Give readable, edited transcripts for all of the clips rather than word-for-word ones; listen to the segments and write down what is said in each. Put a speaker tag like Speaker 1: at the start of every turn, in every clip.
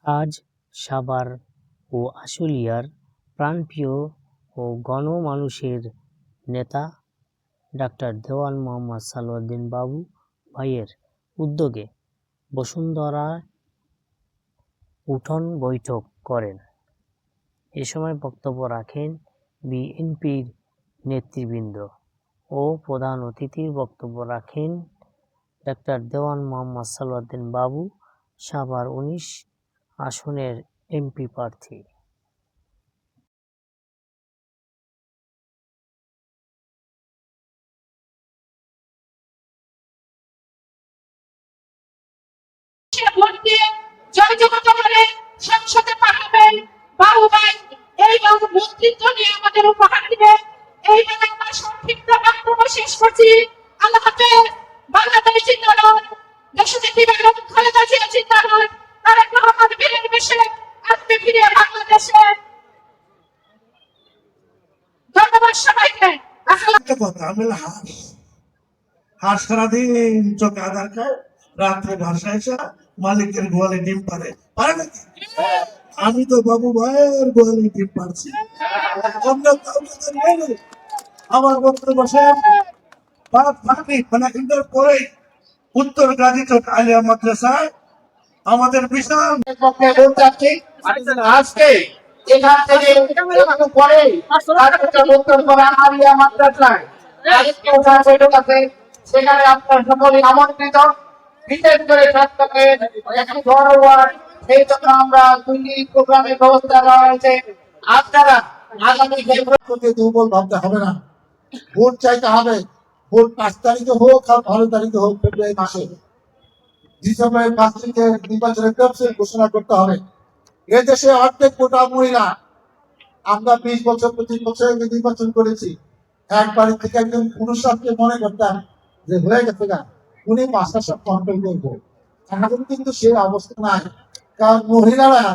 Speaker 1: আজ সাভার ও আশুলিয়ার প্রাণপ্রিয় ও গণমানুষের নেতা ডাক্তার দেওয়ান মোহাম্মদ সালাউদ্দিন বাবু ভাইয়ের উদ্যোগে বসুন্ধরায় উঠোন বৈঠক করেন। এ সময় বক্তব্য রাখেন বিএনপির নেতৃবৃন্দ ও প্রধান অতিথির বক্তব্য রাখেন ডাক্তার দেওয়ান মোহাম্মদ সালাউদ্দিন বাবু, সাভার ১৯ আসনের এমপি প্রার্থী।
Speaker 2: সংসদে পাঠাবেন বাবু ভাই, এই নেতৃত্ব নিয়ে আমাদের উপহার দিবেন। এই বলে আমার সংক্ষিপ্ত বক্তব্য শেষ করছি। আল্লাহ হাফেজ। বাংলাদেশ জিন্দাবাদ। দেশনেত্রী বেগম খালেদা জিয়া জিন্দাবাদ। তারেক রহমান বীরের বেশে আসবে ফিরে বাংলাদেশে। ধন্যবাদ সবাইকে।
Speaker 3: হাঁস সারাদিন চোখে আধার খায়, রাত্রে ভাষায় মালিকের গোয়ালে ডিম পারে নাকি? আমি তো বাবু ভাইয়ের গোয়ালে ডিম পারছি। আমার বক্তব্য পরে উত্তর গাজীচক আলিয়া মাদ্রাসায় আমাদের বিশাল
Speaker 2: আজকে এখান থেকে পরে বক্তব্য আলিয়া মাদ্রাসায় সেখানে আপনার সকলে আমন্ত্রিত। বিশেষ করে ছাত্রকে একটি ঘরোয়া, সেই জন্য আমরা দুইটি প্রোগ্রামের ব্যবস্থা করা হয়েছে। আপনারা আগামী
Speaker 3: দুর্বল ভাবতে হবে না, ভোট চাইতে হবে। ভোট 5 তারিখে হোক আর 12 তারিখে হোক, ফেব্রুয়ারি মাসে ডিসেম্বরের 5 তারিখে নির্বাচনের ঘোষণা করতে হবে। এদেশে অর্ধেক কোটা মহিলা। আমরা 20 বছর 25 বছর নির্বাচন করেছি। একবারে থেকে একজন পুরুষ মনে করতাম যে হয়ে গেছে গা, উনি মাস্টার সব কন্ট্রোল করবো। এখন কিন্তু সে অবস্থা নাই, কারণ মহিলারা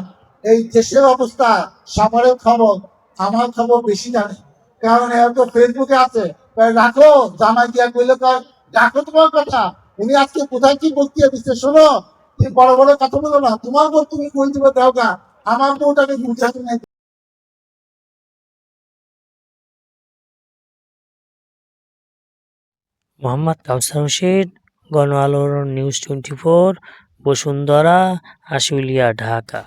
Speaker 3: এই দেশের অবস্থা, সাভারের খবর, আমার খবর বেশি জানে। কারণ এর তো ফেসবুকে আছে, রাখো জামাই দিয়া কইলে রাখো তোমার কথা। উনি আজকে কোথায় কি বক্তৃতা দিচ্ছে, শোনো, তুমি বড় বড় কথা বলো না, তোমার বউ তুমি কই দিবে দাও গা, আমার বউটাকে বুঝাতে নাই।
Speaker 1: মোহাম্মদ কাউসার হোসেন, গণ আলোড়ন নিউজ 24, বসুন্ধরা, আশুলিয়া, ঢাকা।